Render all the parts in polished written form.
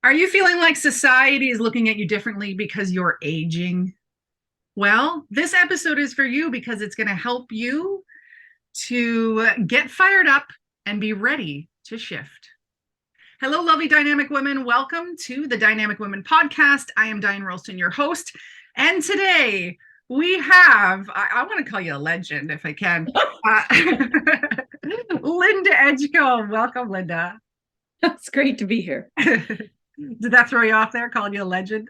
Are you feeling like society is looking at you differently because you're aging? Well, this episode is for you because it's going to help you to get fired up and be ready to shift. Hello, lovely dynamic women. Welcome to the Dynamic Women podcast. I am Diane Ralston, your host. And today we have, I want to call you a legend if I can, Linda Edgecombe. Welcome, Linda. It's great to be here. Did that throw you off there, calling you a legend?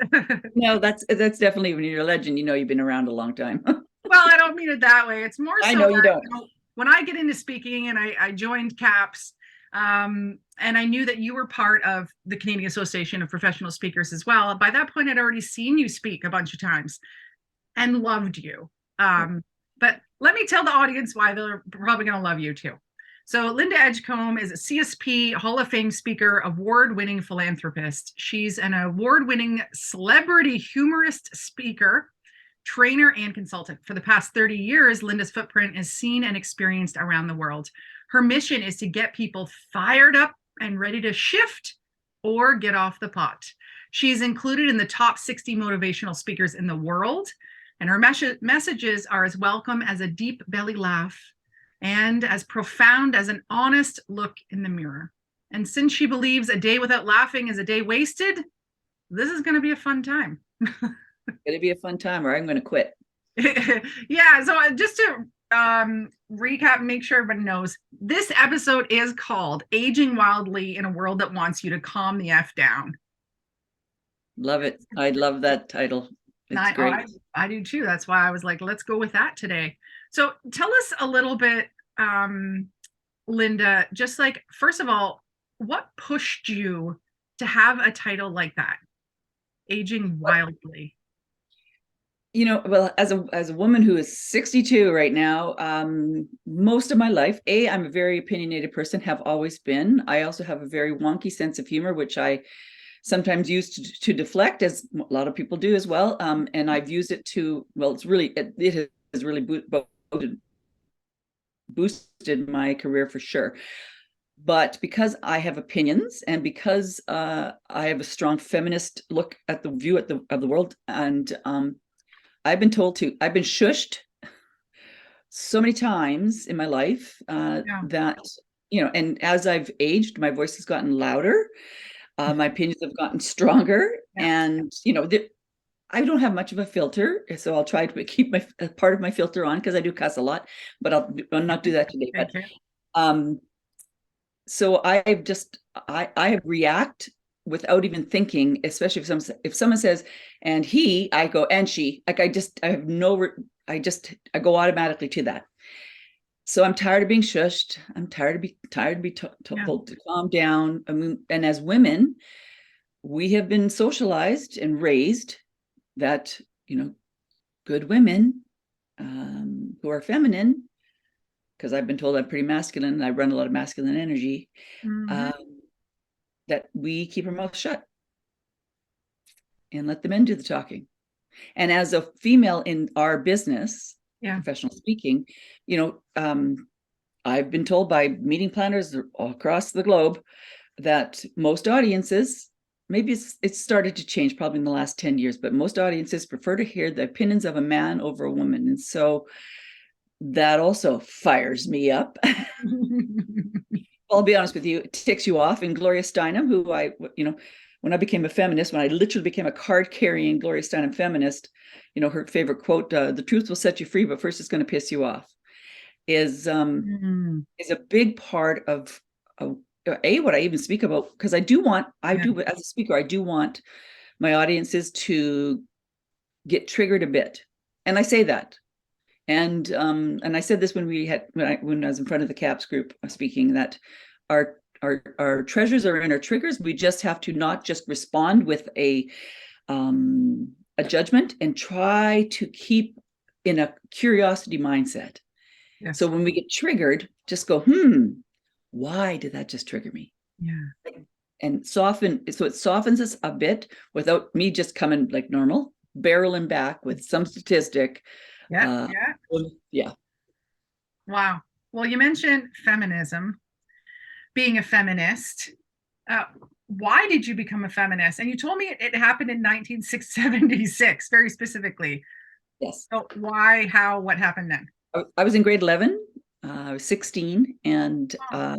No, that's definitely when you're a legend, you've been around a long time. Well, I don't mean it that way. It's more I so know you that, don't. when I get into speaking and I joined CAPS, and I knew that you were part of the Canadian Association of Professional Speakers as well. By that point, I'd already seen you speak a bunch of times and loved you. But let me tell the audience why they're probably going to love you too. So Linda Edgecombe is a CSP Hall of Fame speaker, award-winning philanthropist. She's an award-winning celebrity humorist speaker, trainer, and consultant. For the past 30 years, Linda's footprint is seen and experienced around the world. Her mission is to get people fired up and ready to shift or get off the pot. She's included in the top 60 motivational speakers in the world, and her messages are as welcome as a deep belly laugh and as profound as an honest look in the mirror. And since she believes a day without laughing is a day wasted, this is going to be a fun time. It's going to be a fun time or I'm going to quit. Yeah, so just to recap, make sure everybody knows, this episode is called Aging Wildly in a World That Wants You to Calm the F Down. Love it. I love that title. It's great. I do too. That's why I was like, let's go with that today. So tell us a little bit, Linda, just like, first of all, what pushed you to have a title like that, Aging Wildly? Well, as a woman who is 62 right now, most of my life, I'm a very opinionated person, have always been. I also have a very wonky sense of humor, which I sometimes use to deflect, as a lot of people do as well. And I've used it to, well, it has really boosted my career for sure. But because I have opinions and because I have a strong feminist look at the view of the world, and I've been shushed so many times in my life that, and as I've aged, my voice has gotten louder. My opinions have gotten stronger. Yeah. And, I don't have much of a filter, so I'll try to keep part of my filter on because I do cuss a lot, but I'll not do that today. But so I react without even thinking, especially if someone says, and he, I go, and she, like, I go automatically to that. So I'm tired of being shushed. I'm tired to be told to calm down. And as women, we have been socialized and raised that, good women who are feminine, because I've been told I'm pretty masculine and I run a lot of masculine energy, that we keep our mouth shut and let the men do the talking. And as a female in our business, professional speaking, I've been told by meeting planners all across the globe that most audiences, maybe it's started to change probably in the last 10 years, but most audiences prefer to hear the opinions of a man over a woman. And so that also fires me up. I'll be honest with you, it ticks you off. And Gloria Steinem, who when I became a feminist, when I literally became a card-carrying Gloria Steinem feminist, her favorite quote, "The truth will set you free, but first it's going to piss you off," is a big part of what I even speak about, because I do as a speaker, I do want my audiences to get triggered a bit, and I say that, and I said this when I was in front of the CAPS group speaking, that our treasures are in our triggers. We just have to not just respond with a judgment, and try to keep in a curiosity mindset. Yes. So when we get triggered, just go, why did that just trigger me? Yeah. And so it softens us a bit without me just coming like normal, barreling back with some statistic. Yeah. Wow. Well, you mentioned feminism, being a feminist. why did you become a feminist? And you told me it happened in 1976, very specifically. Yes. So why, how, what happened then? I was in grade 11. I was 16, and Oh,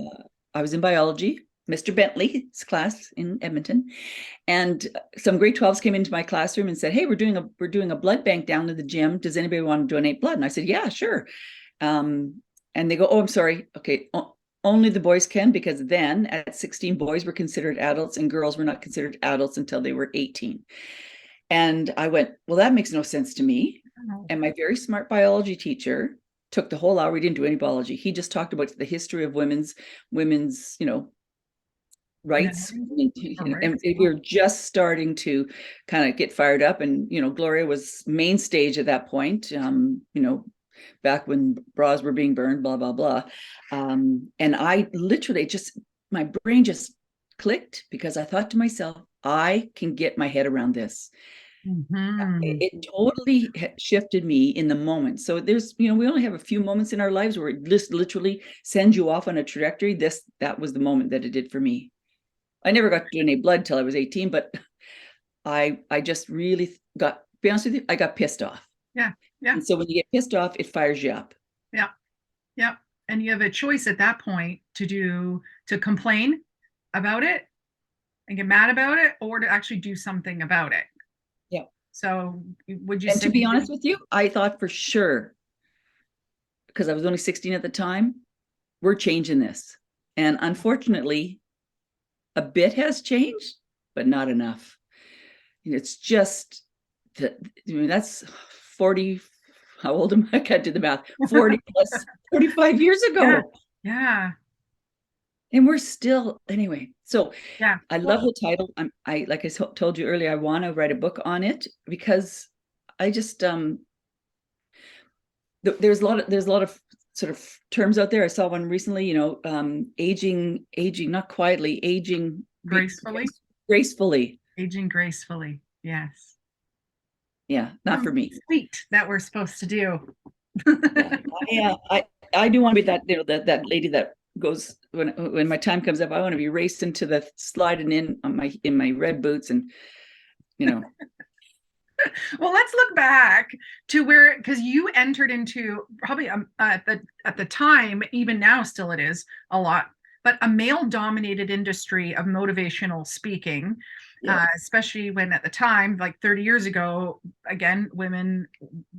I was in biology, Mr. Bentley's class in Edmonton. And some grade 12s came into my classroom and said, "Hey, we're doing a blood bank down in the gym. Does anybody want to donate blood?" And I said, "Yeah, sure." And they go, "Oh, I'm sorry. Okay, only the boys can," because then at 16, boys were considered adults and girls were not considered adults until they were 18. And I went, "Well, that makes no sense to me." oh, And my very smart biology teacher took the whole hour. We didn't do any biology. He just talked about the history of women's, no, rights. all And right. we were just starting to kind of get fired up. And, Gloria was main stage at that point, back when bras were being burned, blah, blah, blah. And I literally my brain just clicked because I thought to myself, I can get my head around this. Mhm. It totally shifted me in the moment. So we only have a few moments in our lives where it just literally sends you off on a trajectory. That was the moment that it did for me. I never got to donate blood till I was 18, but I just really got, to be honest with you, I got pissed off. Yeah, yeah, And so when you get pissed off, it fires you up. yeah, yeah. And you have a choice at that point to complain about it and get mad about it, or to actually do something about it. Yeah. So would you And say to be honest with you, I thought for sure, because I was only 16 at the time, we're changing this. And unfortunately, a bit has changed, but not enough. It's just that's 40. How old am I? I can't do the math. 40 plus 45 years yeah, ago. yeah, And we're still, anyway. So yeah. I love the title. Like I told you earlier, I want to write a book on it because I just there's a lot of sort of terms out there. I saw one recently, aging, not quietly, aging Gracefully, gracefully. aging gracefully. Yes. Yeah, not for me. Sweet that we're supposed to do. Yeah, I do want to be that, that lady that goes when my time comes up. I want to be racing to the sliding in on my red boots and you know Well, let's look back to where, because you entered into probably at the time, even now still it is a lot, but a male dominated industry of motivational speaking, yeah. especially when at the time, like 30 years ago, again, women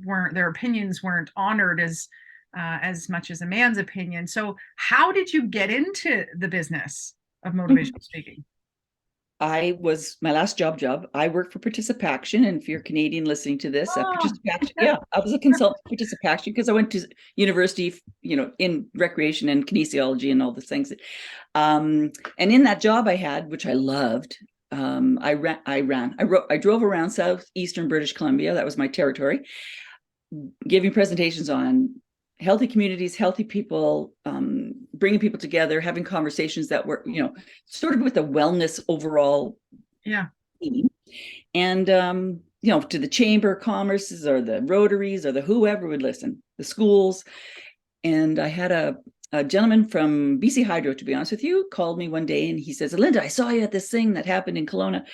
weren't, their opinions weren't honored as much as a man's opinion. So how did you get into the business of motivational speaking? I was my last job. I worked for Participation, and if you're Canadian listening to this, Oh, Participation, yeah, I was a consultant for Participation because I went to university, in recreation and kinesiology and all the things. And in that job I had, which I loved, I drove around southeastern British Columbia. That was my territory, giving presentations on healthy communities, healthy people, bringing people together, having conversations that were, sort of with a wellness overall yeah. theme. And, to the Chamber of Commerce's or the Rotaries or the whoever would listen, the schools. And I had a gentleman from BC Hydro, to be honest with you, called me one day and he says, "Linda, I saw you at this thing that happened in Kelowna.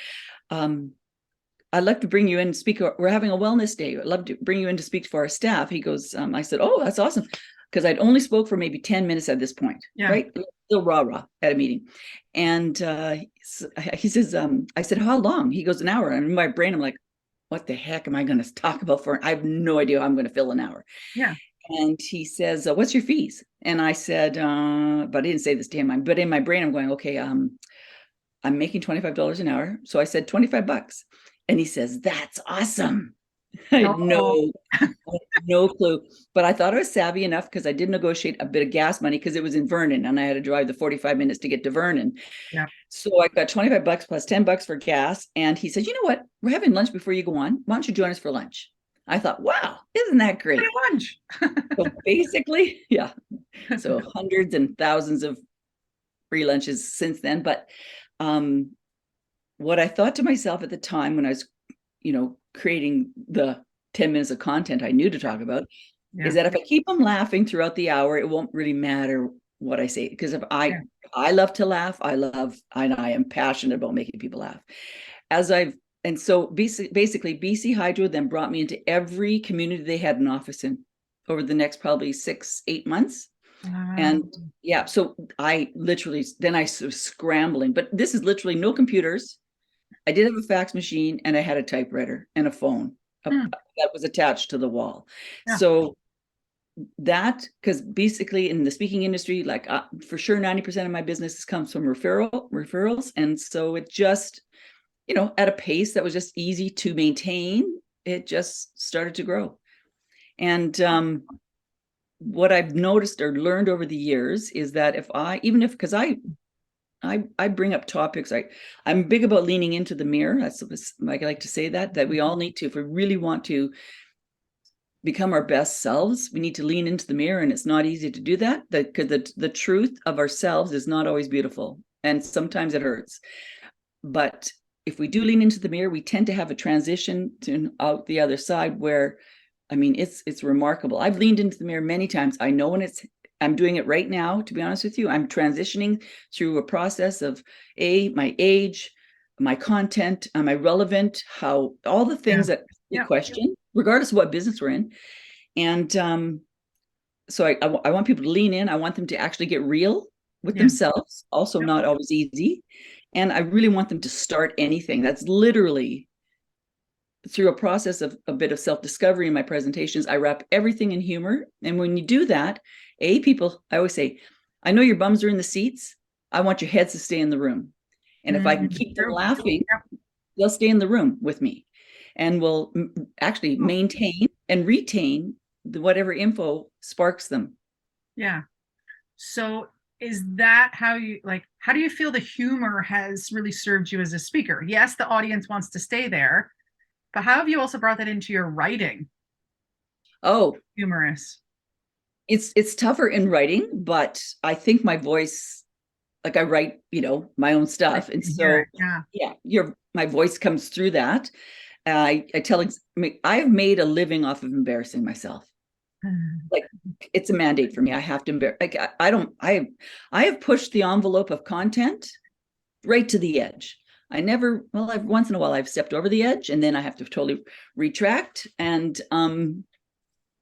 I'd love to bring you in and speak. We're having a wellness day. I'd love to bring you in to speak for our staff." He goes, I said, "Oh, that's awesome." Because I'd only spoke for maybe 10 minutes at this point, Yeah. right? Still rah-rah at a meeting. And he says, I said, "How long?" He goes, "An hour." And in my brain, I'm like, what the heck am I going to talk about for? I have no idea how I'm going to fill an hour. Yeah. And he says, "What's your fees?" And I said, but I didn't say this to him. But in my brain, I'm going, okay, I'm making $25 an hour. So I said $25. And he says, "That's awesome." I had Oh, no clue. But I thought I was savvy enough because I did negotiate a bit of gas money because it was in Vernon and I had to drive the 45 minutes to get to Vernon. yeah. So I got $25 plus $10 for gas. And he said, "You know what? We're having lunch before you go on. Why don't you join us for lunch?" I thought, wow, isn't that Free great? lunch. So basically, yeah. So hundreds and thousands of free lunches since then. But what I thought to myself at the time when I was, creating the 10 minutes of content I knew to talk about Yeah. is that if I keep them laughing throughout the hour, it won't really matter what I say, because if Yeah. I love to laugh, and I am passionate about making people laugh. And so basically BC Hydro then brought me into every community they had an office in over the next probably 6-8 months. And yeah, so I literally, then I was scrambling, but this is literally no computers. I did have a fax machine, and I had a typewriter and a phone that was attached to the wall. Yeah. So that, because basically in the speaking industry, like for sure 90% of my business comes from referrals. And so it just, at a pace that was just easy to maintain, it just started to grow. And what I've noticed or learned over the years is that because I bring up topics, I'm big about leaning into the mirror. That's I like to say that we all need to, if we really want to become our best selves, we need to lean into the mirror, and it's not easy to do that because the truth of ourselves is not always beautiful, and sometimes it hurts. But if we do lean into the mirror, we tend to have a transition to out the other side where, I mean, it's remarkable. I've leaned into the mirror many times. I know when I'm doing it right now, to be honest with you. I'm transitioning through a process of my age, my content, am I relevant, how all the things that we question, regardless of what business we're in. And so I want people to lean in. I want them to actually get real with themselves, also not always easy. And I really want them to start anything. That's literally through a process of a bit of self-discovery in my presentations. I wrap everything in humor. And when you do that, people, I always say, I know your bums are in the seats. I want your heads to stay in the room. And if I can keep them laughing, they'll stay in the room with me, and will actually maintain and retain whatever info sparks them. Yeah. So is that how do you feel the humor has really served you as a speaker? Yes, the audience wants to stay there, but how have you also brought that into your writing? Oh, Humorous. It's tougher in writing, but I think my voice, like I write, my own stuff. And so, my voice comes through that. I have made a living off of embarrassing myself. Like, it's a mandate for me. I have to embarrass. Like, I have pushed the envelope of content right to the edge. Once in a while I've stepped over the edge, and then I have to totally retract. And,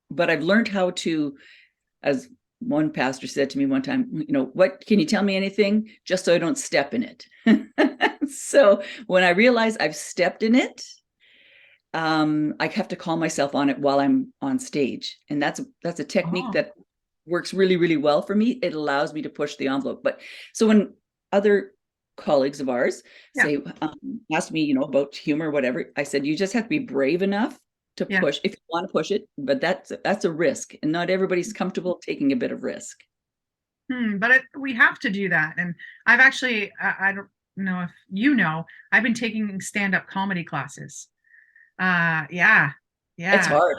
but I've learned how to, as one pastor said to me one time, what, can you tell me anything just so I don't step in it? So when I realize I've stepped in it, I have to call myself on it while I'm on stage. And that's a technique that works really, really well for me. It allows me to push the envelope. But so when other colleagues of ours asked me, about humor or whatever, I said, you just have to be brave enough to push if you want to push it, but that's a risk, and not everybody's comfortable taking a bit of risk. But we have to do that. And I've actually, I don't know if I've been taking stand-up comedy classes. It's hard.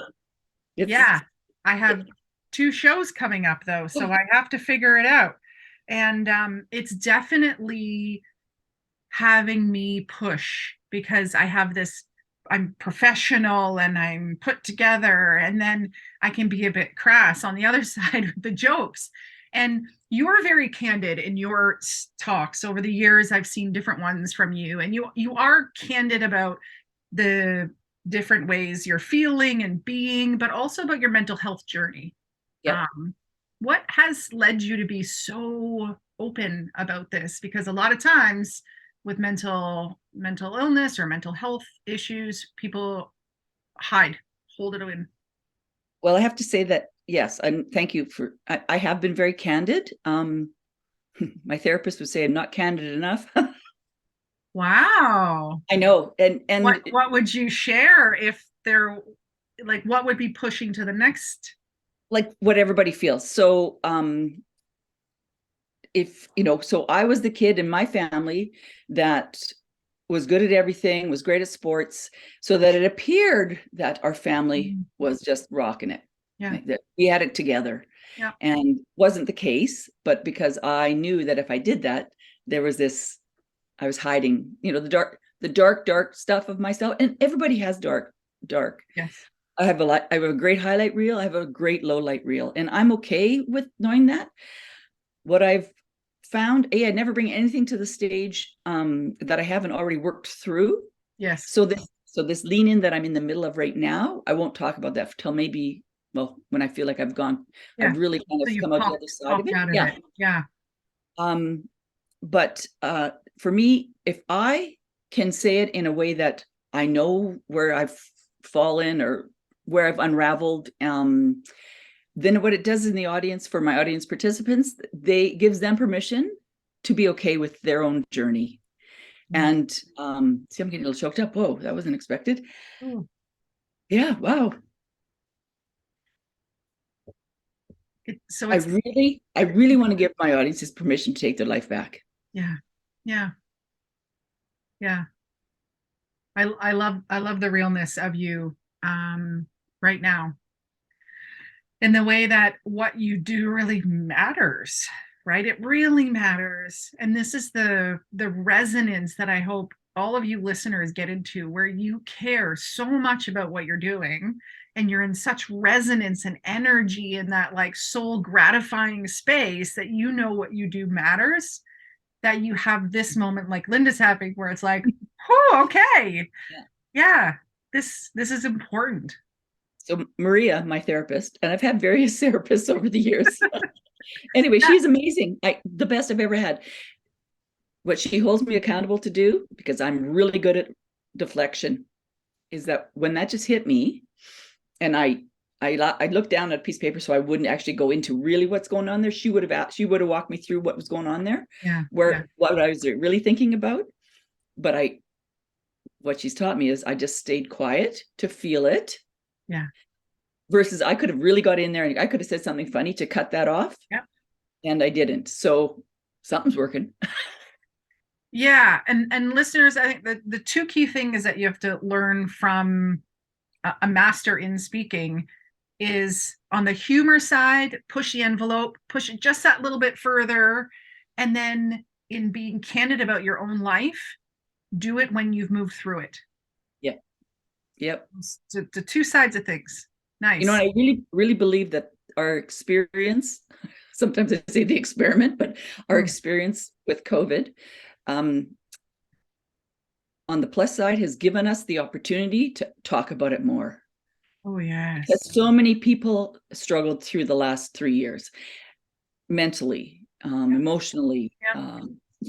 I have 2 shows coming up though, so I have to figure it out. And it's definitely having me push, because I'm professional and I'm put together, and then I can be a bit crass on the other side with the jokes. And you're very candid in your talks. Over the years, I've seen different ones from you, and you are candid about the different ways you're feeling and being, but also about your mental health journey. What has led you to be so open about this? Because a lot of times with mental illness or mental health issues, people hold it in. Well, I have to say that, yes, and thank you I have been very candid. My therapist would say I'm not candid enough. Wow. I know. And what would you share if what would be pushing to the next? Like what everybody feels. So, so I was the kid in my family that was good at everything, was great at sports, so that it appeared that our family was just rocking it. That we had it together. And wasn't the case, but because I knew that if I did that, there was this, I was hiding, the dark stuff of myself. And everybody has dark. Yes. I have a great highlight reel. I have a great low light reel, and I'm okay with knowing that. what I've found, I never bring anything to the stage that I haven't already worked through. Yes. So this lean in that I'm in the middle of right now, I won't talk about that till maybe, well, when I feel like I've really kind of come out the other side of it. Out of it. Yeah. But for me, if I can say it in a way that I know where I've fallen or where I've unraveled, then what it does in the audience, for my audience participants, gives them permission to be okay with their own journey. And see, I'm getting a little choked up. Whoa, that wasn't expected. Ooh. Yeah, wow. I really want to give my audiences permission to take their life back. Yeah. Yeah. Yeah. I love the realness of you right now. In the way that what you do really matters, right? It really matters. And this is the resonance that I hope all of you listeners get into, where you care so much about what you're doing and you're in such resonance and energy in that like soul gratifying space that you know what you do matters, that you have this moment like Linda's having where it's like, oh, okay. Yeah, this is important. So Maria, my therapist, and I've had various therapists over the years. Anyway, she's amazing. The best I've ever had. What she holds me accountable to do, because I'm really good at deflection, is that when that just hit me, and I looked down at a piece of paper so I wouldn't actually go into really what's going on there. She would have walked me through what was going on there, what I was really thinking about. But what she's taught me is I just stayed quiet to feel it. Yeah. Versus I could have really got in there and I could have said something funny to cut that off. Yeah. And I didn't. So something's working. Yeah. And listeners, I think the two key things that you have to learn from a master in speaking is, on the humor side, push the envelope, push it just that little bit further. And then in being candid about your own life, do it when you've moved through it. Yeah. Yep. The two sides of things. Nice. You know, I really, really believe that our experience, sometimes I say the experiment, but our experience with COVID, on the plus side, has given us the opportunity to talk about it more. Oh, yes. Because so many people struggled through the last 3 years, mentally, emotionally,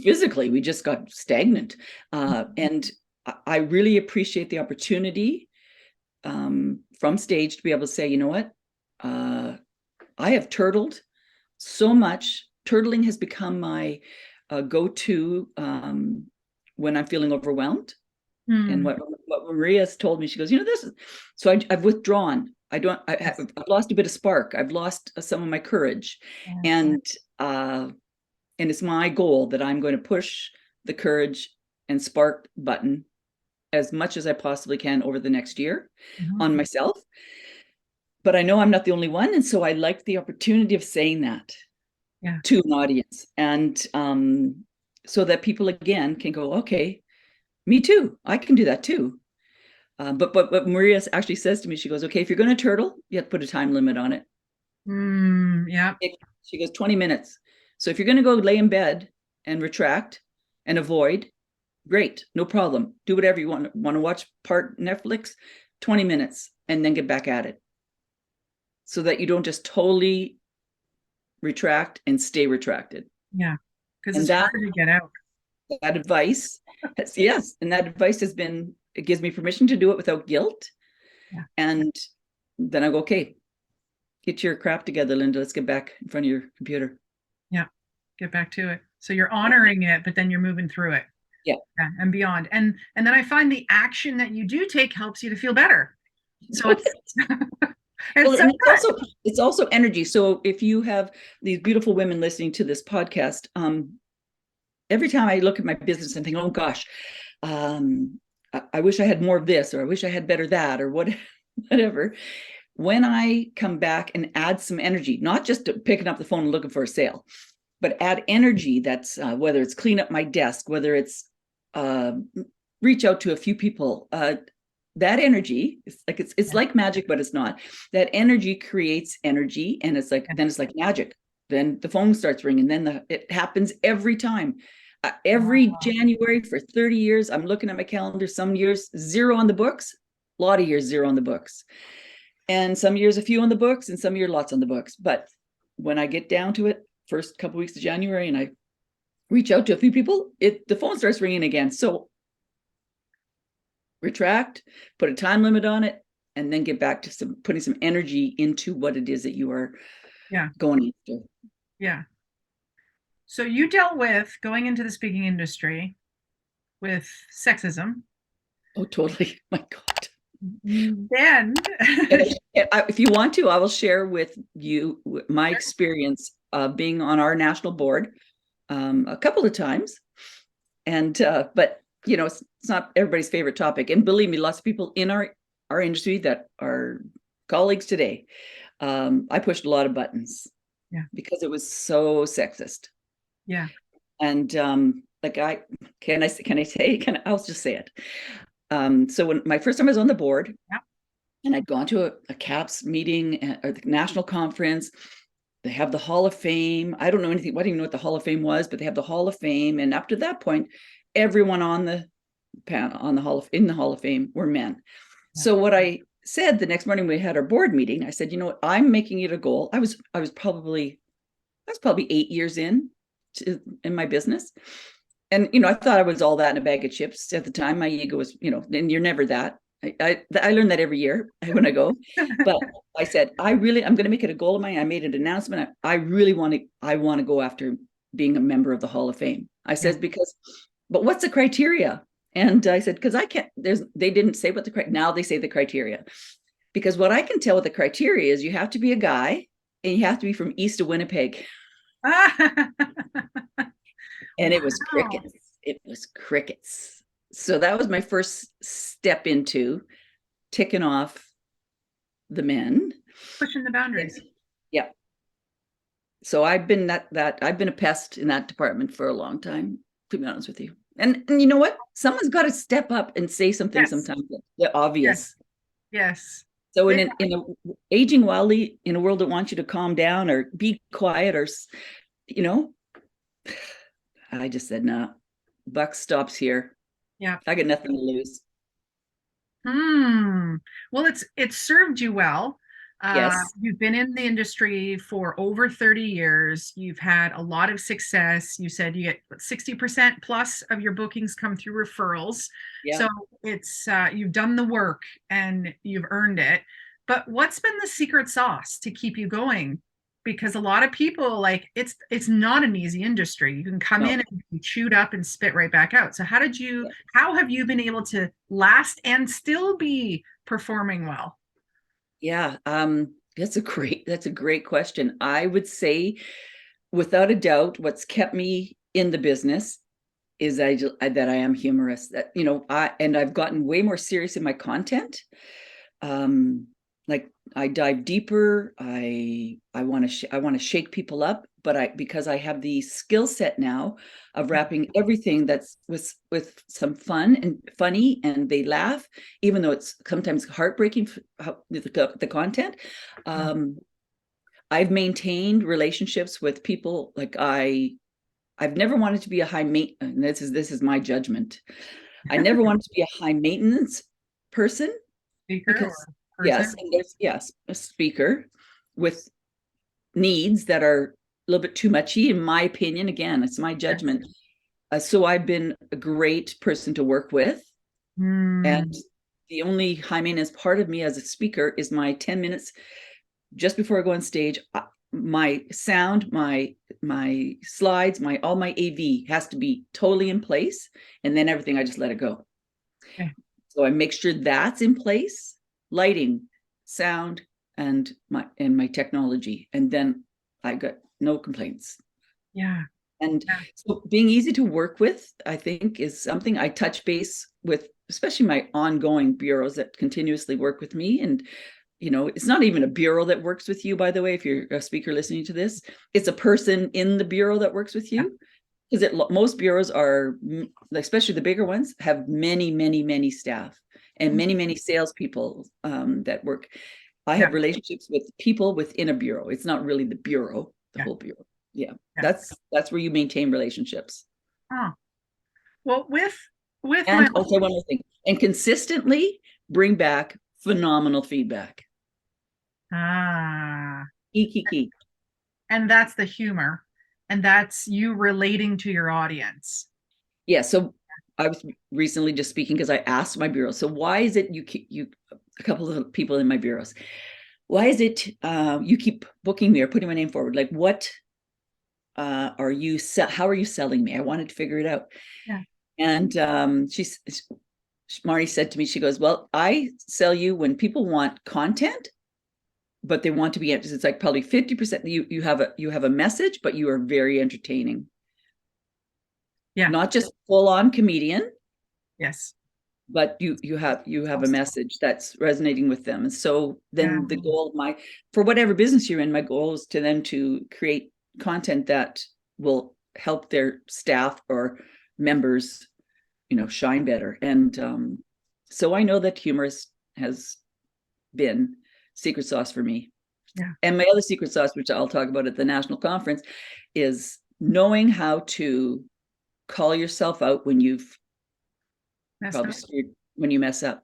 physically. We just got stagnant. And I really appreciate the opportunity from stage to be able to say, you know what, I have turtled so much. Turtling has become my go-to when I'm feeling overwhelmed. And what Maria's told me, she goes, you know, this is, so I've withdrawn. I've lost a bit of spark. I've lost some of my courage. And it's my goal that I'm going to push the courage and spark button as much as I possibly can over the next year on myself. But I know I'm not the only one. And so I like the opportunity of saying that to an audience. And so that people, again, can go, okay, me too. I can do that too. But what Maria actually says to me, she goes, okay, if you're going to turtle, you have to put a time limit on it. Yeah. She goes, 20 minutes. So if you're going to go lay in bed and retract and avoid, great, no problem. Do whatever you want. Want to watch part Netflix, 20 minutes, and then get back at it. So that you don't just totally retract and stay retracted. Yeah, because it's harder to get out. That advice, and that advice it gives me permission to do it without guilt. Yeah. And then I go, okay, get your crap together, Linda. Let's get back in front of your computer. Yeah, get back to it. So you're honoring it, but then you're moving through it. Yeah, and beyond. And then I find the action that you do take helps you to feel better. So it's also energy. So if you have these beautiful women listening to this podcast, every time I look at my business and think, oh gosh, I wish I had more of this, or I wish I had better that, or whatever. When I come back and add some energy, not just picking up the phone and looking for a sale, but add energy, that's whether it's clean up my desk, whether it's reach out to a few people, that energy, it's like magic, but it's not. That energy creates energy, and it's like magic. then the phone starts ringing. Then it happens every time. Every January for 30 years, I'm looking at my calendar. Some years, 0 on the books. A lot of years, 0 on the books. And some years, a few on the books, and some years, lots on the books. But when I get down to it, first couple weeks of January, and I reach out to a few people, the phone starts ringing again. So retract, put a time limit on it, and then get back to putting some energy into what it is that you are going into. Yeah. So you dealt with going into the speaking industry with sexism. Oh, totally. My God. Then if you want to, I will share with you my experience of being on our national board a couple of times. And but it's not everybody's favorite topic. And believe me, lots of people in our industry that are colleagues today, I pushed a lot of buttons because it was so sexist. Yeah. And I'll just say it. So when my first time I was on the board, and I'd gone to a CAPS meeting or the national conference, they have the Hall of Fame. I don't know anything. I didn't even know what the Hall of Fame was, but they have the Hall of Fame. And up to that point, everyone on the panel, in the Hall of Fame were men. So what I said the next morning we had our board meeting, I said, what, I'm making it a goal. I was probably 8 years in my business. And, I thought I was all that in a bag of chips at the time. My ego was, and you're never that. I learned that every year when I go. But I said, I'm going to make it a goal of mine. I made an announcement. I want to go after being a member of the Hall of Fame. I said, but what's the criteria? And I said, because I can't, they didn't say what now they say the criteria. Because what I can tell with the criteria is you have to be a guy and you have to be from east of Winnipeg. And it was crickets. It was crickets. So that was my first step into ticking off the men. Pushing the boundaries. Yeah. So I've been I've been a pest in that department for a long time, to be honest with you. And you know what? Someone's got to step up and say something sometimes. They're obvious. Yes. So in aging wildly in a world that wants you to calm down or be quiet or, I just said, nah, buck stops here. Yeah. I got nothing to lose. Well, it's served you well. Yes. You've been in the industry for over 30 years. You've had a lot of success. You said you get 60% plus of your bookings come through referrals. Yeah. So it's you've done the work and you've earned it. But what's been the secret sauce to keep you going? Because a lot of people, it's not an easy industry. You can come in and be chewed up and spit right back out. So how have you been able to last and still be performing well? Yeah, that's a great question. I would say, without a doubt, what's kept me in the business is that I am humorous. That I've gotten way more serious in my content. I dive deeper. I want to shake people up, but because I have the skill set now of wrapping everything that's with some fun and funny, and they laugh, even though it's sometimes heartbreaking, the content. I've maintained relationships with people. I've never wanted to be a high maintenance. This is my judgment. I never wanted to be a high maintenance person. Yes, and there's a speaker with needs that are a little bit too muchy, in my opinion. Again, it's my judgment. So I've been a great person to work with, and the only high maintenance part of me as a speaker is my 10 minutes just before I go on stage. My sound, my slides, all my AV has to be totally in place, and then everything I just let it go. Okay. So I make sure that's in place. Lighting, sound, and my technology, and then I got no complaints. Yeah. And so being easy to work with, I think, is something I touch base with, especially my ongoing bureaus that continuously work with me. And it's not even a bureau that works with you, by the way. If you're a speaker listening to this, it's a person in the bureau that works with you. Because most bureaus are, especially the bigger ones, have many, many, many staff and many, many salespeople that work. I have relationships with people within a bureau. It's not really the bureau. the Yeah. whole bureau. Yeah, Yeah. that's where you maintain relationships. Oh, well, with my And also one more thing, and consistently bring back phenomenal feedback. Key. and that's the humor, and that's you relating to your audience. Yeah. So I was recently just speaking because I asked my bureau, so why is it you a couple of people in my bureaus, why is it you keep booking me or putting my name forward? Like, what how are you selling me? I wanted to figure it out. Yeah. And Marty said to me, she goes, well, I sell you when people want content, but they want to be, it's like probably 50% you have a message, but you are very entertaining. Yeah. Not just full on comedian. Yes. But you have a message that's resonating with them. And so then the goal of for whatever business you're in, my goal is to create content that will help their staff or members, shine better. And so I know that humorous has been secret sauce for me. Yeah. And my other secret sauce, which I'll talk about at the national conference, is knowing how to call yourself out when you've probably screwed, when you mess up.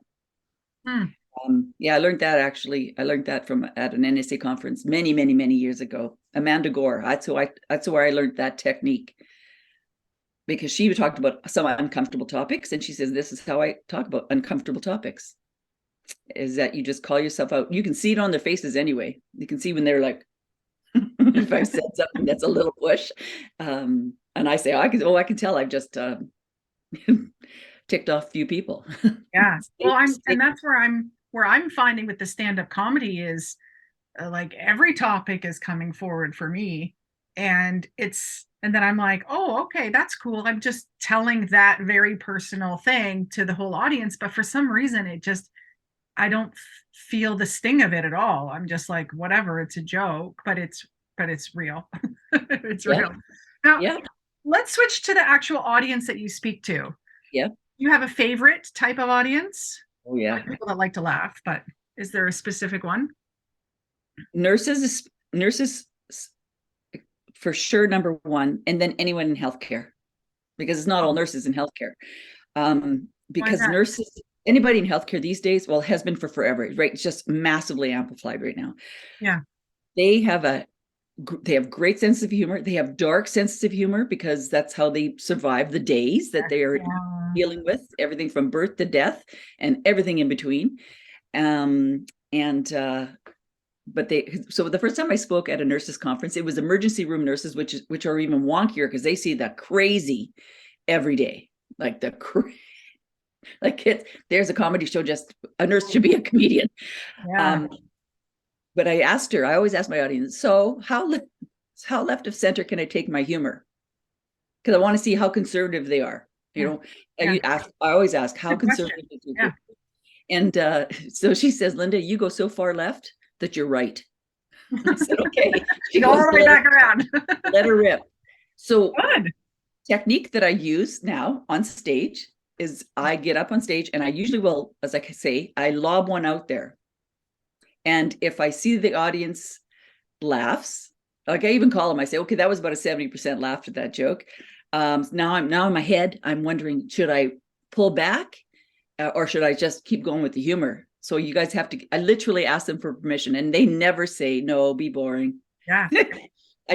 Yeah, I learned that from at an NSA conference many, many, many years ago. Amanda Gore. That's where I learned that technique, because she talked about some uncomfortable topics, and she says, this is how I talk about uncomfortable topics, is that you just call yourself out. You can see it on their faces anyway. You can see when they're like, if I said something that's a little push, and I say, I can tell I've just ticked off a few people. Yeah. Well, and that's where I'm finding with the stand-up comedy is like every topic is coming forward for me, and then I'm like, oh, okay, that's cool. I'm just telling that very personal thing to the whole audience, but for some reason I don't feel the sting of it at all. I'm just like, whatever, it's a joke, but it's real. It's real. Now, let's switch to the actual audience that you speak to. Yeah. You have a favorite type of audience? Oh yeah. Like people that like to laugh, but is there a specific one? Nurses for sure, number one, and then anyone in healthcare, because it's not all nurses in healthcare. Because nurses, anybody in healthcare these days, well, has been for forever, right? It's just massively amplified right now. Yeah. They have great sense of humor. They have dark sense of humor, because that's how they survive the days that they are dealing with, everything from birth to death and everything in between. So the first time I spoke at a nurses conference, it was emergency room nurses, which are even wonkier, because they see that crazy every day, like there's a comedy show, just a nurse should be a comedian. Yeah. But I always ask my audience, so how left of center can I take my humor? Because I want to see how conservative they are. I always ask, how conservative is your humor? And so she says, Linda, you go so far left that you're right. I said, okay. She goes all the way back around. Let her rip. So technique that I use now on stage is I get up on stage, and I usually will, as I say, I lob one out there. And if I see the audience laughs, like I even call them, I say, okay, that was about a 70% laugh at that joke. Now in my head, I'm wondering, should I pull back or should I just keep going with the humor? So you guys I literally ask them for permission, and they never say, no, be boring. Yeah. They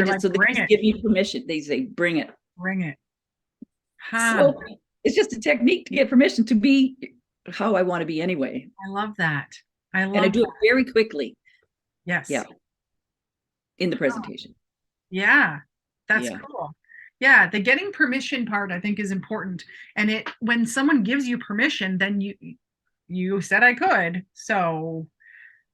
just give me permission. They say, bring it. Bring it. So it's just a technique to get permission to be how I want to be anyway. I love that. And I do it very quickly. Yes. Yeah. In the presentation. Yeah. That's cool. Yeah. The getting permission part, I think, is important. And when someone gives you permission, then you said I could. So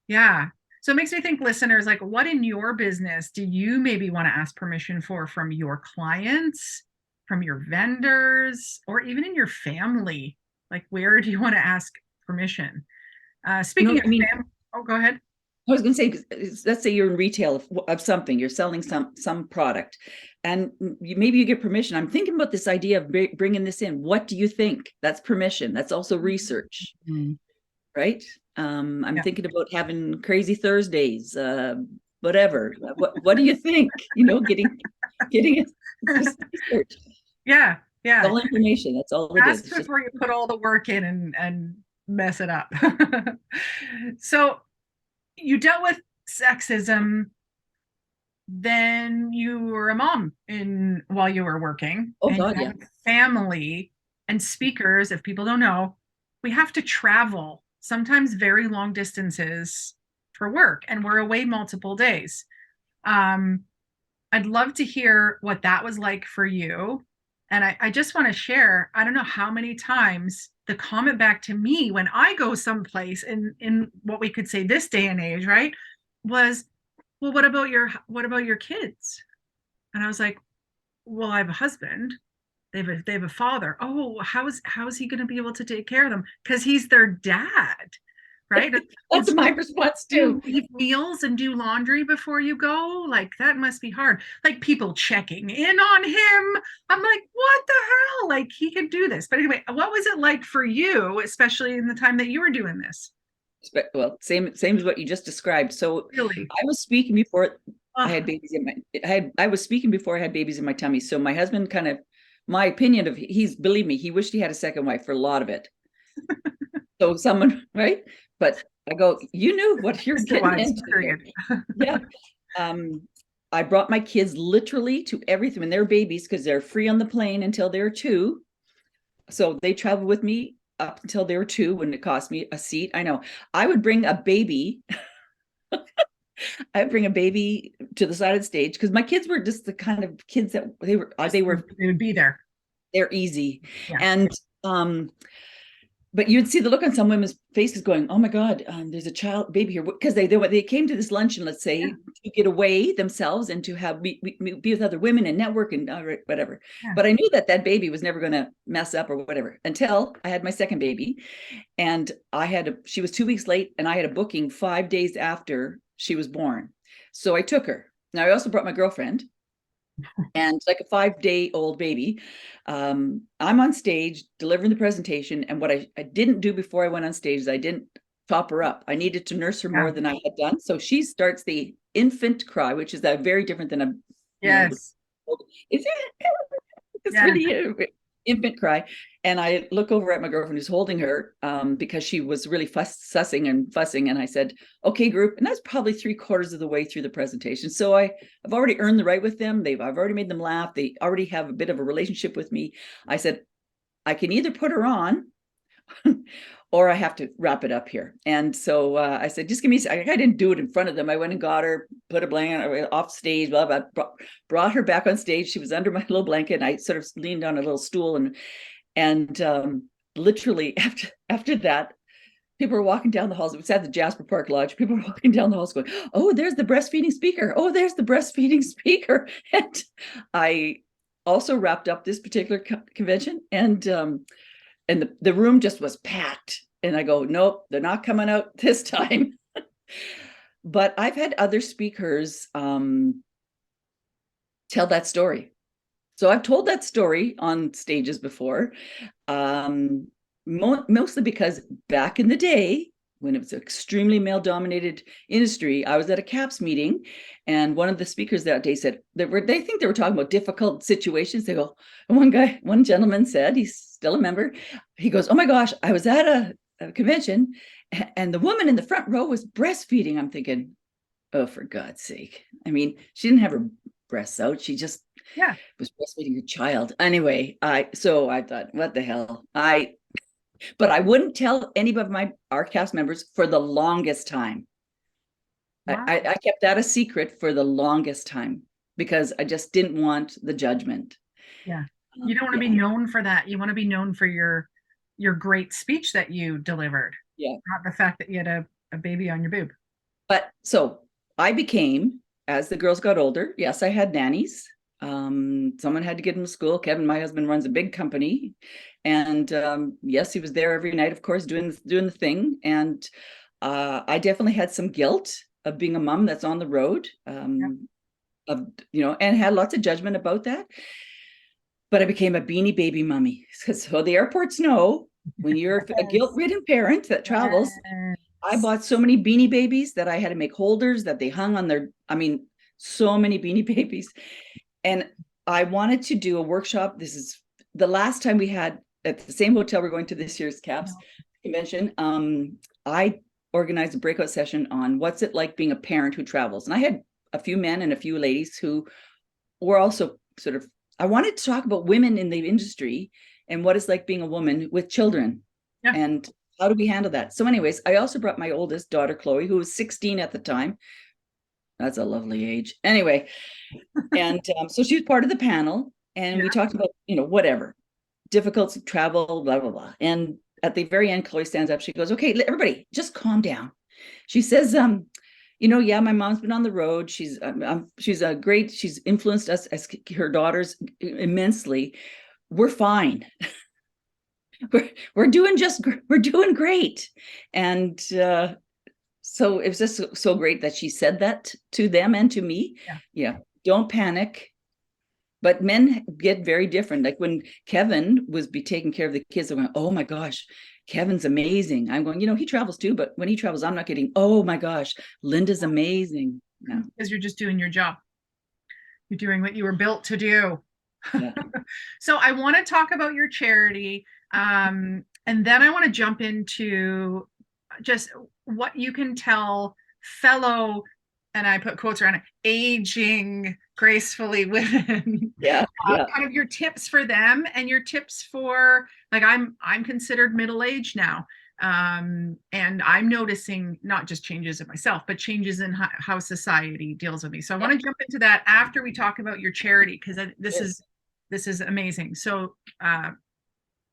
yeah. So it makes me think, listeners, like, what in your business do you maybe want to ask permission for from your clients, from your vendors, or even in your family? Like, where do you want to ask permission? Speaking of family, go ahead. I was going to say, let's say you're in retail of something, you're selling some product, and maybe you get permission. I'm thinking about this idea of bringing this in. What do you think? That's permission. That's also research, right? I'm thinking about having crazy Thursdays, whatever. What do you think? Getting it research. Yeah, It's yeah. all information. That's all it is. Ask before you put all the work in and mess it up. So you dealt with sexism, then you were a mom while you were working, Oh and you God, yeah. have a family and speakers. If people don't know, we have to travel sometimes very long distances for work, and we're away multiple days. Um, I'd love to hear what that was like for you. And I just want to share, I don't know how many times the comment back to me when I go someplace in what we could say this day and age, right, was, well, what about your kids? And I was like, well, I have a husband. They have a father. Oh, how is he going to be able to take care of them? Because he's their dad, right? That's my response You too. leave meals and do laundry before you go? Like, that must be hard. Like, people checking in on him. I'm like, what the hell? Like, he could do this. But anyway, what was it like for you, especially in the time that you were doing this? Well, same as what you just described. So Really? I was speaking before I Oh, had babies in I was speaking before I had babies in my tummy. So my husband kind of, my opinion of, believe me, he wished he had a second wife for a lot of it. So someone, right? But I go, you knew what you're Mr. getting Wise, into period. here. Yeah. I brought my kids literally to everything when they're babies because they're free on the plane until they're 2. So they traveled with me up until they were 2 when it cost me a seat. I know. I would bring a baby. I'd bring a baby to the side of the stage because my kids were just the kind of kids that they would be there. they're easy. Yeah. And but you'd see the look on some women's faces going, oh my God, there's a child baby here. Because they came to this luncheon, let's say, to get away themselves and to have be with other women and network and whatever. Yeah. But I knew that baby was never going to mess up or whatever until I had my second baby. And she was 2 weeks late and I had a booking 5 days after she was born. So I took her. Now I also brought my girlfriend. And like a 5-day-old baby, I'm on stage delivering the presentation. And what I didn't do before I went on stage is I didn't top her up. I needed to nurse her more than I had done. So she starts the infant cry, which is very different than a Yes. it's really infant cry. And I look over at my girlfriend who's holding her because she was really sussing and fussing. And I said, okay, group. And that's probably 3/4 of the way through the presentation. So I've already earned the right with them. I've already made them laugh. They already have a bit of a relationship with me. I said, I can either put her on or I have to wrap it up here. And so I said, just give me, I didn't do it in front of them. I went and got her, put a blanket off stage, blah, blah, brought her back on stage. She was under my little blanket. And I sort of leaned on a little stool and literally after that, people were walking down the halls. It was at the Jasper Park Lodge. People were walking down the halls going, oh, there's the breastfeeding speaker. Oh, there's the breastfeeding speaker. And I also wrapped up this particular convention and the room just was packed. And I go, nope, they're not coming out this time. But I've had other speakers tell that story. So I've told that story on stages before, mostly because back in the day, when it was an extremely male-dominated industry, I was at a CAPS meeting, and one of the speakers that day said they think they were talking about difficult situations. They go, and one gentleman said, he's still a member, he goes, oh my gosh, I was at a convention, and the woman in the front row was breastfeeding. I'm thinking, oh, for God's sake. I mean, she didn't have her breasts out. She just was breastfeeding her child. Anyway, so I thought, what the hell? But I wouldn't tell any of our cast members for the longest time. Wow. I kept that a secret for the longest time because I just didn't want the judgment. Yeah. You don't want to be known for that. You want to be known for your great speech that you delivered. Yeah. Not the fact that you had a baby on your boob. But so I became, as the girls got older, yes, I had nannies. Someone had to get them to school. Kevin, my husband, runs a big company. And yes, he was there every night, of course, doing the thing. And I definitely had some guilt of being a mom that's on the road, and had lots of judgment about that. But I became a beanie baby mummy. So the airports know when you're a guilt-ridden parent that travels, I bought so many Beanie Babies that I had to make holders that they hung on their, I mean, so many Beanie Babies. And I wanted to do a workshop. This is the last time we had at the same hotel we're going to this year's CAPS convention. I organized a breakout session on what's it like being a parent who travels. And I had a few men and a few ladies who were also sort of, I wanted to talk about women in the industry and what it's like being a woman with children. Yeah. And how do we handle that? So anyways, I also brought my oldest daughter, Chloe, who was 16 at the time. That's a lovely age. Anyway, and so she was part of the panel, and we talked about, whatever, difficult travel, blah, blah, blah. And at the very end, Chloe stands up. She goes, okay, everybody, just calm down. She says, yeah, my mom's been on the road. She's influenced us as her daughters immensely. We're fine. we're doing great. And so it was just so great that she said that to them and to me. Yeah. Don't panic. But men get very different. Like when Kevin was taking care of the kids, I'm going, oh my gosh, Kevin's amazing. I'm going, he travels too, but when he travels, I'm not getting, oh my gosh, Linda's amazing. No. Because you're just doing your job. You're doing what you were built to do. Yeah. So I want to talk about your charity. And then I want to jump into just what you can tell fellow, and I put quotes around it, aging gracefully women. Kind of your tips for them and your tips for, like, I'm considered middle-aged now. And I'm noticing not just changes in myself, but changes in how society deals with me. So I want to jump into that after we talk about your charity, because this is amazing. So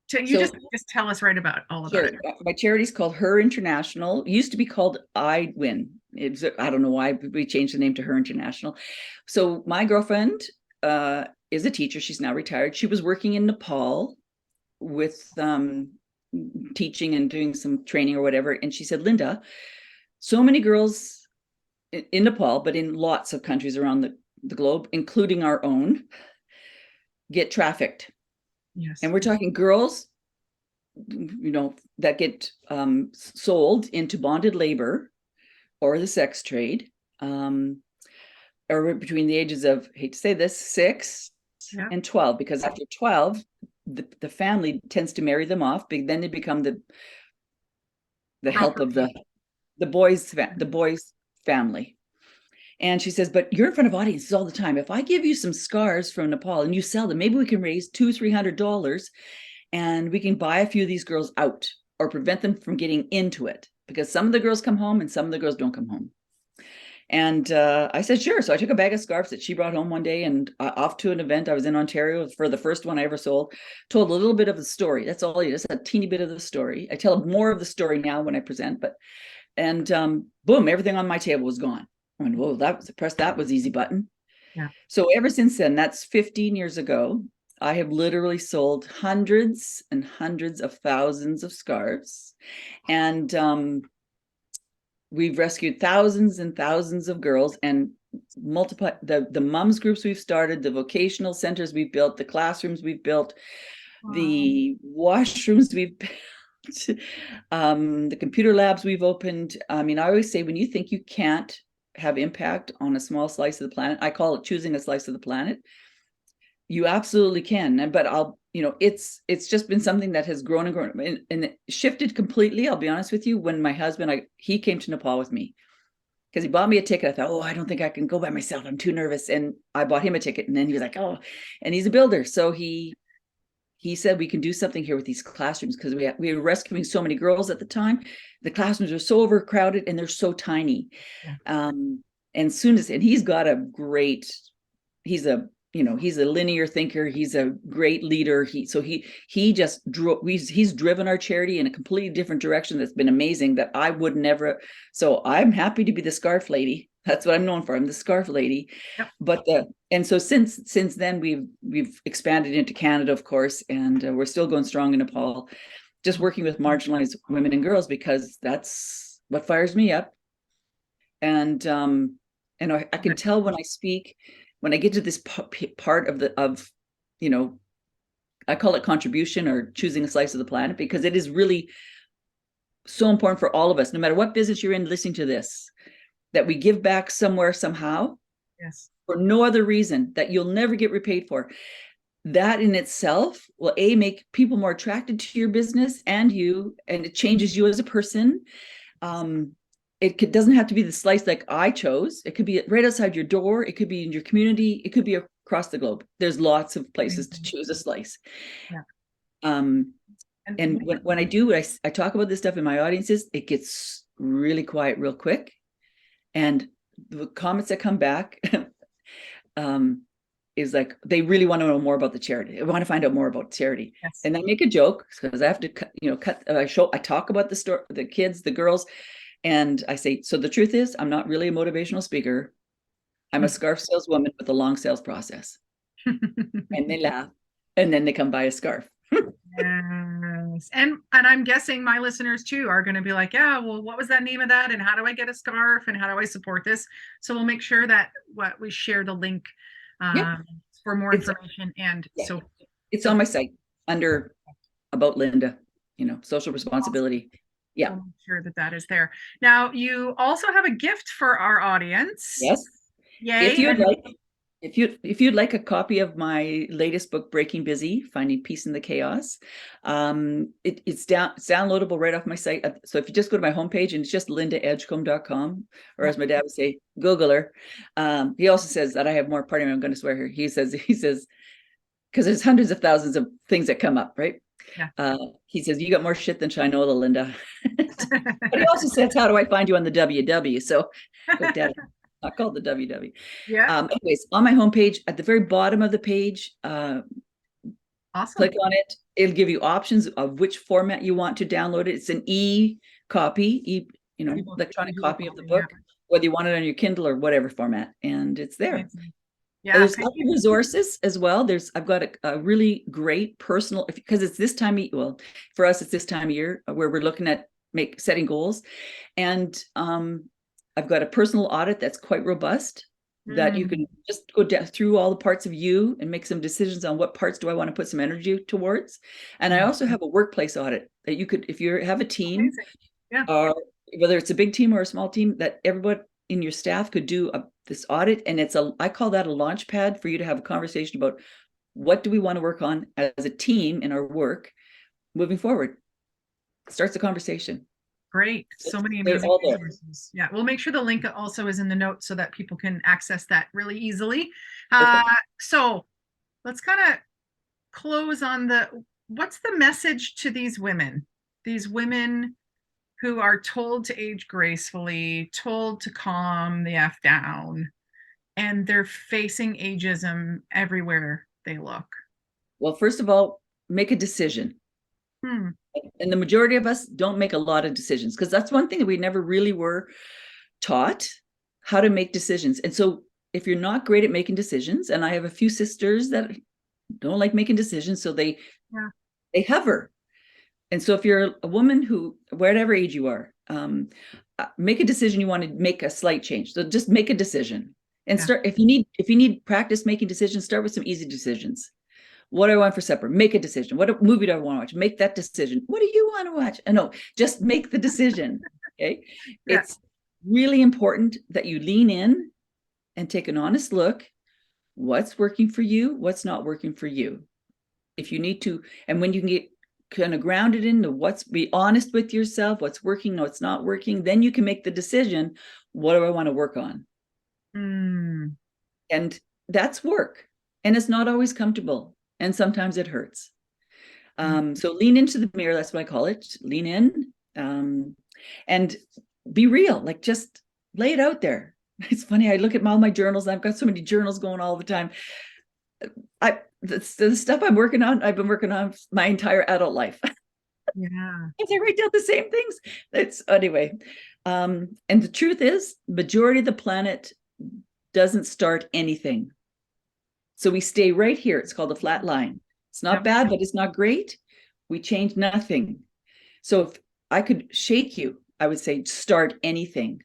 just tell us right about all about it. My charity is called Her International. It used to be called I Win. I don't know why we changed the name to Her International. So my girlfriend is a teacher. She's now retired. She was working in Nepal with teaching and doing some training or whatever. And she said, Linda, so many girls in Nepal, but in lots of countries around the globe, including our own, get trafficked. Yes. And we're talking girls, that get sold into bonded labor or the sex trade, or between the ages of, hate to say this, 6 and 12, because after 12, the family tends to marry them off. Then they become the help of the boys' family. And she says, but you're in front of audiences all the time. If I give you some scarves from Nepal and you sell them, maybe we can raise $200-300 and we can buy a few of these girls out or prevent them from getting into it, because some of the girls come home and some of the girls don't come home. And I said, sure. So I took a bag of scarves that she brought home one day and off to an event. I was in Ontario for the first one I ever sold, told a little bit of the story. That's all, just a teeny bit of the story. I tell more of the story now when I present, and boom, everything on my table was gone. I went, whoa, that was easy button. Yeah. So ever since then, that's 15 years ago, I have literally sold hundreds and hundreds of thousands of scarves. And we've rescued thousands and thousands of girls and multiplied the moms groups we've started, the vocational centers we've built, the classrooms we've built, the washrooms we've built, the computer labs we've opened. I mean, I always say, when you think you can't have impact on a small slice of the planet, I call it choosing a slice of the planet, you absolutely can. But it's just been something that has grown and grown and it shifted completely. I'll be honest with you. When my husband, he came to Nepal with me because he bought me a ticket. I thought, oh, I don't think I can go by myself. I'm too nervous. And I bought him a ticket, and then he was like, oh, and he's a builder. So he said, we can do something here with these classrooms, because we were rescuing so many girls at the time. The classrooms are so overcrowded and they're so tiny. Yeah. And he's got a great, he's a linear thinker. He's a great leader. He's driven our charity in a completely different direction. That's been amazing, that I would never. So I'm happy to be the scarf lady. That's what I'm known for. I'm the scarf lady. Yep. But and so since then we've expanded into Canada, of course, and we're still going strong in Nepal, just working with marginalized women and girls, because that's what fires me up. And I can tell when I speak, when I get to this part of I call it contribution or choosing a slice of the planet, because it is really so important for all of us, no matter what business you're in, listening to this, that we give back somewhere, somehow, Yes. for no other reason, that you'll never get repaid for. That in itself will make people more attracted to your business and you, and it changes you as a person. Doesn't have to be the slice like I chose. It could be right outside your door. It could be in your community. It could be across the globe. There's lots of places to choose a slice. Yeah. And when I talk about this stuff in my audiences, it gets really quiet real quick. And the comments that come back is like, they really want to know more about the charity. They want to find out more about charity. Yes. And I make a joke because I have to, I talk about the story, the kids, the girls, and I say, so the truth is, I'm not really a motivational speaker. I'm a scarf saleswoman with a long sales process. And they laugh, and then they come buy a scarf. Yes. And I'm guessing my listeners too are going to be like, yeah, well, what was that name of that? And how do I get a scarf? And how do I support this? So we'll make sure that we share the link for more information. And so it's on my site under About Linda, social responsibility. Awesome. Yeah. We'll make sure that is there. Now, you also have a gift for our audience. Yes. Yay. If you'd like a copy of my latest book, Breaking Busy, Finding Peace in the Chaos, it's downloadable right off my site. So if you just go to my homepage, and it's just lindaedgecombe.com, or as my dad would say, Google her. He also says that I have more, pardon me, I'm going to swear here. He says, because there's hundreds of thousands of things that come up, right? Yeah. He says, you got more shit than Shinola, Linda. But he also says, how do I find you on the WW? So go down. Not called the WW. Yeah. Anyways, on my homepage, at the very bottom of the page, awesome. Click on it. It'll give you options of which format you want to download it. It's an e-copy, electronic copy of the book, whether you want it on your Kindle or whatever format, and it's there. Yeah. There's other resources as well. I've got a really great personal, because it's this time of, for us, it's this time of year where we're looking at setting goals. And I've got a personal audit that's quite robust, that you can just go down through all the parts of you and make some decisions on what parts do I want to put some energy towards. And I also have a workplace audit that you could, if you have a team, or whether it's a big team or a small team, that everybody in your staff could do this audit. And I call that a launch pad for you to have a conversation about what do we want to work on as a team in our work moving forward. Starts the conversation. Great. So many amazing resources. Yeah, we'll make sure the link also is in the notes so that people can access that really easily. So let's kind of close on what's the message to these women who are told to age gracefully, told to calm the F down, and they're facing ageism everywhere they look? Well, first of all, make a decision. And the majority of us don't make a lot of decisions, because that's one thing that we never really were taught, how to make decisions. And so if you're not great at making decisions, and I have a few sisters that don't like making decisions, so they hover. And so if you're a woman who, whatever age you are, make a decision, you want to make a slight change. So just make a decision and start. If you need practice making decisions, start with some easy decisions. What do I want for supper? Make a decision. What movie do I want to watch? Make that decision. What do you want to watch? No, just make the decision. Okay. It's really important that you lean in and take an honest look. What's working for you? What's not working for you? If you need to, and when you can get kind of grounded into be honest with yourself, what's working, what's not working, then you can make the decision. What do I want to work on? And that's work. And it's not always comfortable. And sometimes it hurts. So lean into the mirror. That's what I call it. Lean in and be real. Like, just lay it out there. It's funny. I look at all my journals. I've got so many journals going all the time. The stuff I'm working on, I've been working on my entire adult life. Yeah. I write down the same things. Anyway. And the truth is, majority of the planet doesn't start anything. So we stay right here. It's called a flat line. It's not bad, but it's not great. We change nothing. So if I could shake you, I would say, start anything.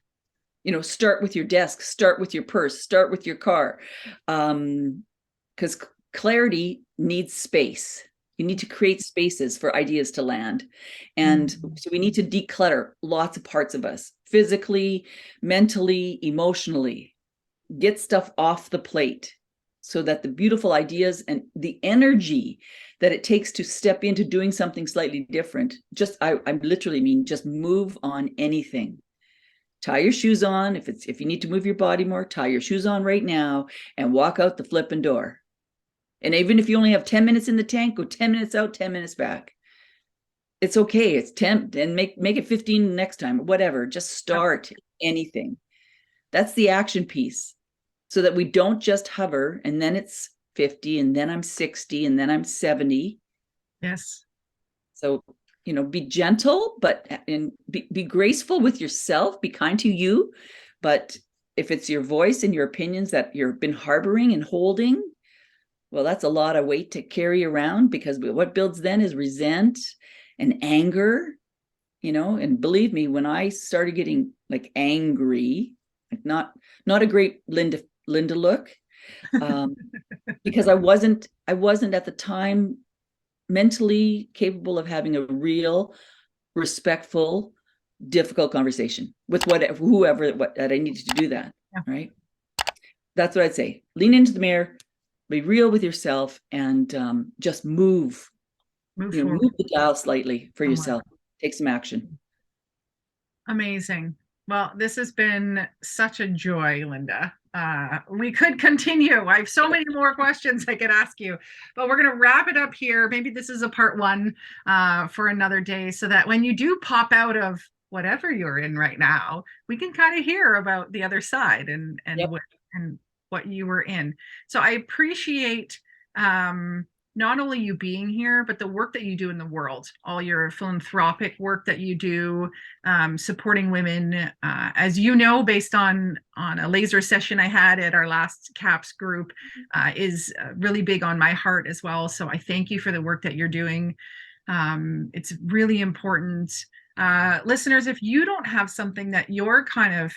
Start with your desk, start with your purse, start with your car. Because clarity needs space. You need to create spaces for ideas to land. And so we need to declutter lots of parts of us, physically, mentally, emotionally, get stuff off the plate so that the beautiful ideas and the energy that it takes to step into doing something slightly different, I literally mean just move on anything. Tie your shoes on. If you need to move your body more, tie your shoes on right now and walk out the flipping door. And even if you only have 10 minutes in the tank, go 10 minutes out, 10 minutes back. It's okay. It's 10 and make it 15 next time, whatever. Just start anything. That's the action piece, so that we don't just hover and then it's 50 and then I'm 60 and then I'm 70. Yes. So, be gentle, and be graceful with yourself, be kind to you. But if it's your voice and your opinions that you've been harboring and holding, well, that's a lot of weight to carry around, because what builds then is resent and anger, and believe me, when I started getting like angry, like not a great Linda look, because I wasn't at the time mentally capable of having a real, respectful, difficult conversation with whoever that I needed to do that. Yeah. Right. That's what I'd say. Lean into the mirror, be real with yourself, and just move the dial slightly for yourself. Take some action. Amazing. Well, this has been such a joy, Linda. We could continue. I have so many more questions I could ask you, but we're going to wrap it up here. Maybe this is a part one for another day, so that when you do pop out of whatever you're in right now, we can kind of hear about the other side and Yep. what you were in. So I appreciate not only you being here, but the work that you do in the world, all your philanthropic work that you do, supporting women, as you know, based on a laser session I had at our last CAPS group, is really big on my heart as well. So I thank you for the work that you're doing. It's really important. Listeners, if you don't have something that you're kind of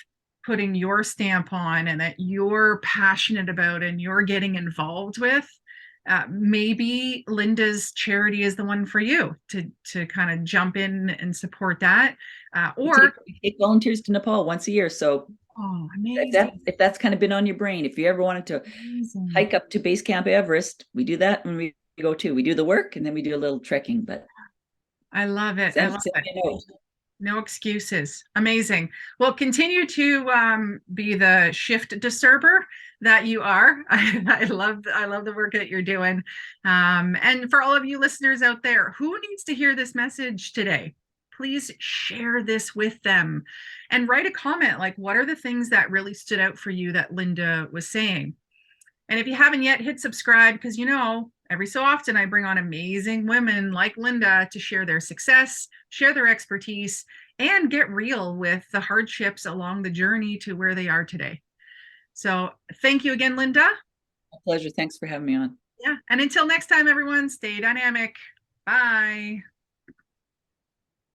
putting your stamp on and that you're passionate about and you're getting involved with, maybe Linda's charity is the one for you to kind of jump in and support that. Or we take volunteers to Nepal once a year. So amazing. If that's kind of been on your brain, if you ever wanted to hike up to base camp Everest, we do that when we go too. We do the work and then we do a little trekking. But I love it. I love it. No excuses. Amazing. Well, continue to be the shift disturber that you are. I love the work that you're doing. And for all of you listeners out there, who needs to hear this message today? Please share this with them and write a comment like, what are the things that really stood out for you that Linda was saying? And if you haven't yet, hit subscribe, because every so often I bring on amazing women like Linda to share their success, share their expertise, and get real with the hardships along the journey to where they are today. So thank you again, Linda. A pleasure. Thanks for having me on. Yeah. And until next time, everyone, stay dynamic. Bye.